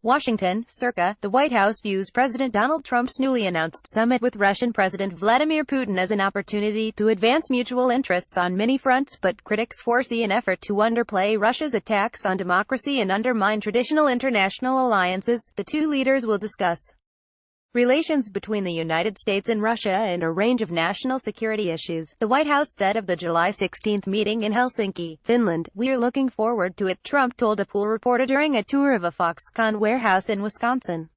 Washington, circa. The White House views President Donald Trump's newly announced summit with Russian President Vladimir Putin as an opportunity to advance mutual interests on many fronts, but critics foresee an effort to underplay Russia's attacks on democracy and undermine traditional international alliances. The two leaders will discuss relations between the United States and Russia and a range of national security issues, the White House said of the July 16 meeting in Helsinki, Finland. "We're looking forward to it," Trump told a pool reporter during a tour of a Foxconn warehouse in Wisconsin.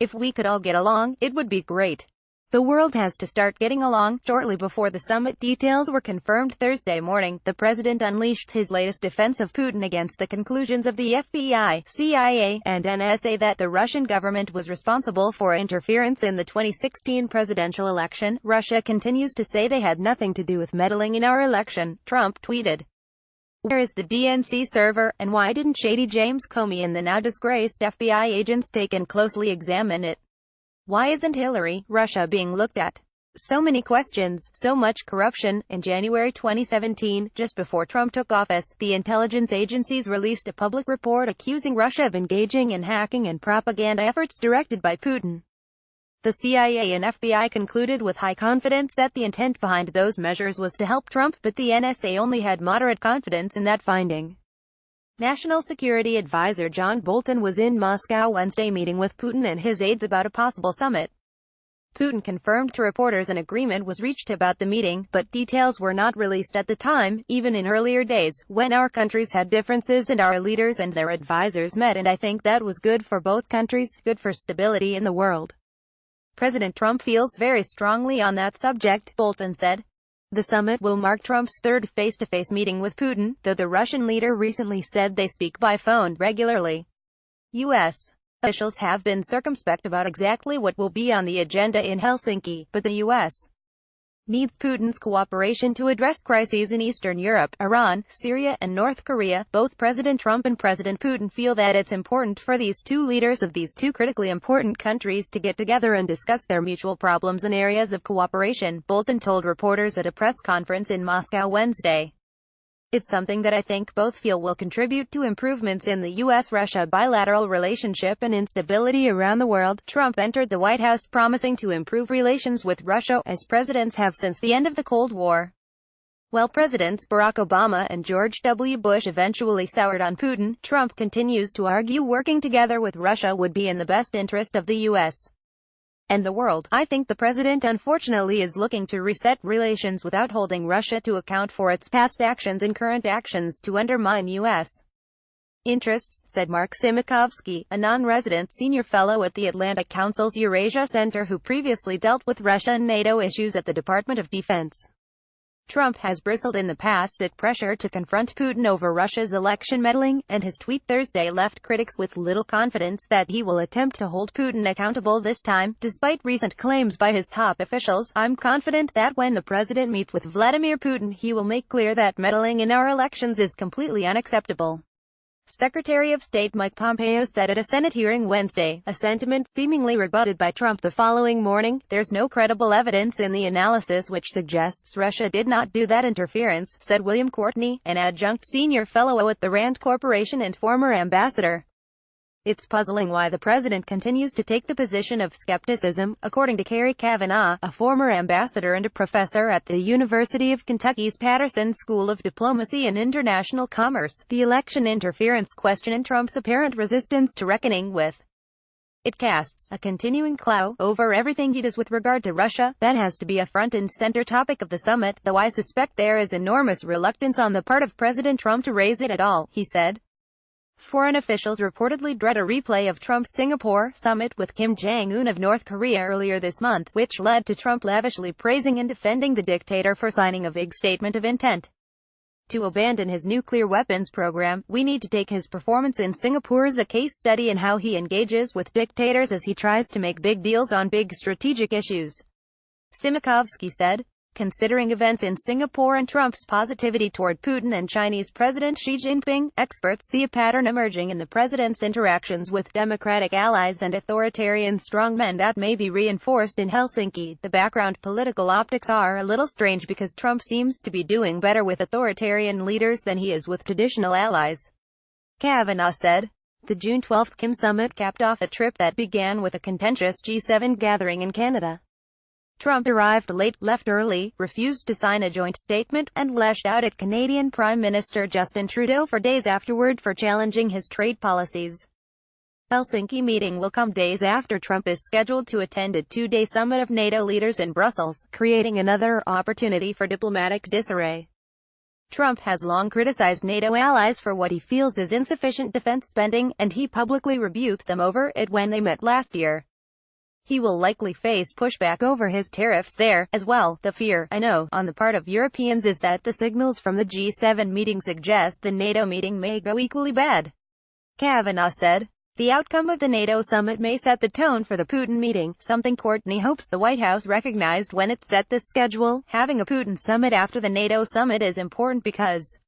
"If we could all get along, it would be great. The world has to start getting along." Shortly before the summit details were confirmed Thursday morning, the president unleashed his latest defense of Putin against the conclusions of the FBI, CIA, and NSA that the Russian government was responsible for interference in the 2016 presidential election. "Russia continues to say they had nothing to do with meddling in our election," Trump tweeted. "Where is the DNC server, and why didn't shady James Comey and the now disgraced FBI agents take and closely examine it? Why isn't Hillary, Russia being looked at? So many questions, so much corruption." In January 2017, just before Trump took office, the intelligence agencies released a public report accusing Russia of engaging in hacking and propaganda efforts directed by Putin. The CIA and FBI concluded with high confidence that the intent behind those measures was to help Trump, but the NSA only had moderate confidence in that finding. National Security Advisor John Bolton was in Moscow Wednesday meeting with Putin and his aides about a possible summit. Putin confirmed to reporters an agreement was reached about the meeting, but details were not released at the time. "Even in earlier days, when our countries had differences and our leaders and their advisors met, and I think that was good for both countries, good for stability in the world. President Trump feels very strongly on that subject," Bolton said. The summit will mark Trump's third face-to-face meeting with Putin, though the Russian leader recently said they speak by phone regularly. U.S. officials have been circumspect about exactly what will be on the agenda in Helsinki, but the U.S. needs Putin's cooperation to address crises in Eastern Europe, Iran, Syria, and North Korea. Both President Trump and President Putin feel that it's important for these two leaders of these two critically important countries to get together and discuss their mutual problems and areas of cooperation, Bolton told reporters at a press conference in Moscow Wednesday. "It's something that I think both feel will contribute to improvements in the U.S.-Russia bilateral relationship and instability around the world." Trump entered the White House promising to improve relations with Russia, as presidents have since the end of the Cold War. While Presidents Barack Obama and George W. Bush eventually soured on Putin, Trump continues to argue working together with Russia would be in the best interest of the U.S. and the world. "I think the president unfortunately is looking to reset relations without holding Russia to account for its past actions and current actions to undermine U.S. interests," said Mark Simikovsky, a non-resident senior fellow at the Atlantic Council's Eurasia Center who previously dealt with Russia and NATO issues at the Department of Defense. Trump has bristled in the past at pressure to confront Putin over Russia's election meddling, and his tweet Thursday left critics with little confidence that he will attempt to hold Putin accountable this time, despite recent claims by his top officials. "I'm confident that when the president meets with Vladimir Putin, he will make clear that meddling in our elections is completely unacceptable," Secretary of State Mike Pompeo said at a Senate hearing Wednesday, a sentiment seemingly rebutted by Trump the following morning. "There's no credible evidence in the analysis which suggests Russia did not do that interference," said William Courtney, an adjunct senior fellow at the Rand Corporation and former ambassador. "It's puzzling why the president continues to take the position of skepticism," according to Kerry Kavanaugh, a former ambassador and a professor at the University of Kentucky's Patterson School of Diplomacy and International Commerce. The election interference question and Trump's apparent resistance to reckoning with it casts a continuing cloud over everything he does with regard to Russia. "That has to be a front and center topic of the summit, though I suspect there is enormous reluctance on the part of President Trump to raise it at all," he said. Foreign officials reportedly dread a replay of Trump's Singapore summit with Kim Jong-un of North Korea earlier this month, which led to Trump lavishly praising and defending the dictator for signing a vague statement of intent to abandon his nuclear weapons program. "We need to take his performance in Singapore as a case study in how he engages with dictators as he tries to make big deals on big strategic issues," Simikovsky said. Considering events in Singapore and Trump's positivity toward Putin and Chinese President Xi Jinping, experts see a pattern emerging in the president's interactions with Democratic allies and authoritarian strongmen that may be reinforced in Helsinki. The background political optics are a little strange because Trump seems to be doing better with authoritarian leaders than he is with traditional allies, Kavanaugh said. The June 12 Kim summit capped off a trip that began with a contentious G7 gathering in Canada. Trump arrived late, left early, refused to sign a joint statement, and lashed out at Canadian Prime Minister Justin Trudeau for days afterward for challenging his trade policies. Helsinki meeting will come days after Trump is scheduled to attend a two-day summit of NATO leaders in Brussels, creating another opportunity for diplomatic disarray. Trump has long criticized NATO allies for what he feels is insufficient defense spending, and he publicly rebuked them over it when they met last year. He will likely face pushback over his tariffs there, as well. The fear, I know, on the part of Europeans is that the signals from the G7 meeting suggest the NATO meeting may go equally bad, Kavanaugh said. The outcome of the NATO summit may set the tone for the Putin meeting, something Courtney hopes the White House recognized when it set this schedule. Having a Putin summit after the NATO summit is important because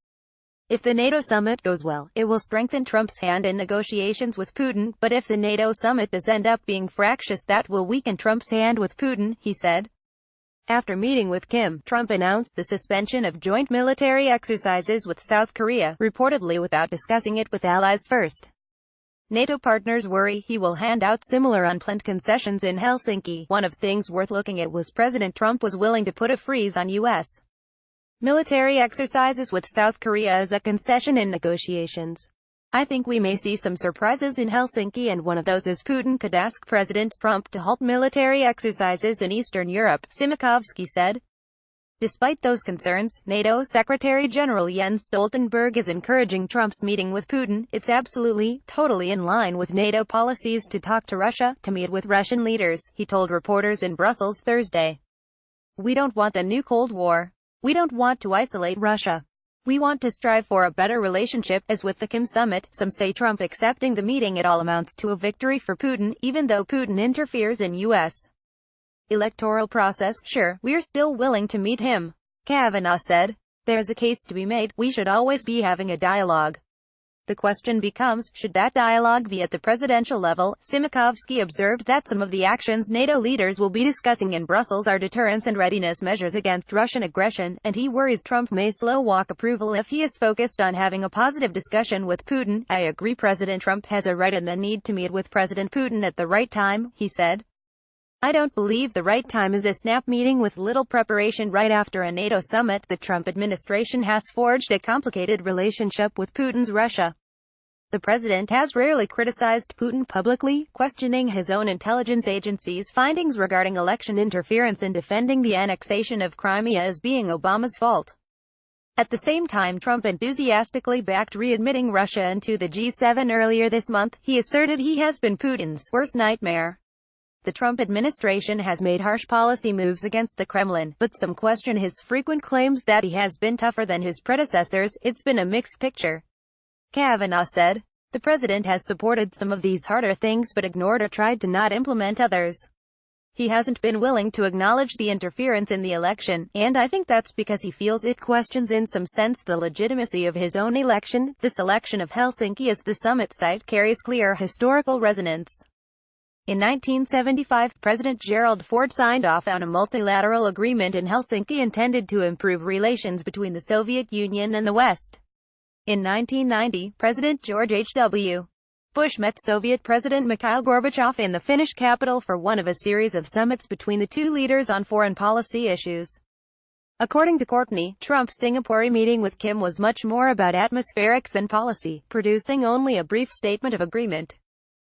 if the NATO summit goes well, it will strengthen Trump's hand in negotiations with Putin, but if the NATO summit does end up being fractious, that will weaken Trump's hand with Putin, he said. After meeting with Kim, Trump announced the suspension of joint military exercises with South Korea, reportedly without discussing it with allies first. NATO partners worry he will hand out similar unplanned concessions in Helsinki. One of things worth looking at was President Trump was willing to put a freeze on U.S. military exercises with South Korea as a concession in negotiations. I think we may see some surprises in Helsinki, and one of those is Putin could ask President Trump to halt military exercises in Eastern Europe, Simakovsky said. Despite those concerns, NATO Secretary-General Jens Stoltenberg is encouraging Trump's meeting with Putin. It's absolutely, totally in line with NATO policies to talk to Russia, to meet with Russian leaders, he told reporters in Brussels Thursday. We don't want a new Cold War. We don't want to isolate Russia. We want to strive for a better relationship. As with the Kim summit, some say Trump accepting the meeting at all amounts to a victory for Putin, even though Putin interferes in U.S. electoral process. Sure, we're still willing to meet him, Kavanaugh said. There's a case to be made. We should always be having a dialogue. The question becomes, should that dialogue be at the presidential level? Simakovsky observed that some of the actions NATO leaders will be discussing in Brussels are deterrence and readiness measures against Russian aggression, and he worries Trump may slow-walk approval if he is focused on having a positive discussion with Putin. I agree President Trump has a right and a need to meet with President Putin at the right time, he said. I don't believe the right time is a snap meeting with little preparation right after a NATO summit. The Trump administration has forged a complicated relationship with Putin's Russia. The president has rarely criticized Putin publicly, questioning his own intelligence agency's findings regarding election interference and defending the annexation of Crimea as being Obama's fault. At the same time, Trump enthusiastically backed readmitting Russia into the G7 earlier this month. He asserted he has been Putin's worst nightmare. The Trump administration has made harsh policy moves against the Kremlin, but some question his frequent claims that he has been tougher than his predecessors. It's been a mixed picture, Kavanaugh said. The president has supported some of these harder things but ignored or tried to not implement others. He hasn't been willing to acknowledge the interference in the election, and I think that's because he feels it questions in some sense the legitimacy of his own election. The selection of Helsinki as the summit site carries clear historical resonance. In 1975, President Gerald Ford signed off on a multilateral agreement in Helsinki intended to improve relations between the Soviet Union and the West. In 1990, President George H.W. Bush met Soviet President Mikhail Gorbachev in the Finnish capital for one of a series of summits between the two leaders on foreign policy issues. According to Courtney, Trump's Singapore meeting with Kim was much more about atmospherics than policy, producing only a brief statement of agreement.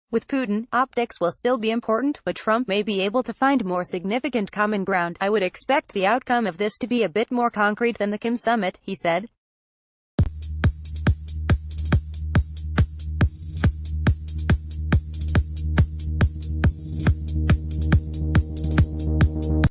With Putin, optics will still be important, but Trump may be able to find more significant common ground. I would expect the outcome of this to be a bit more concrete than the Kim summit, he said.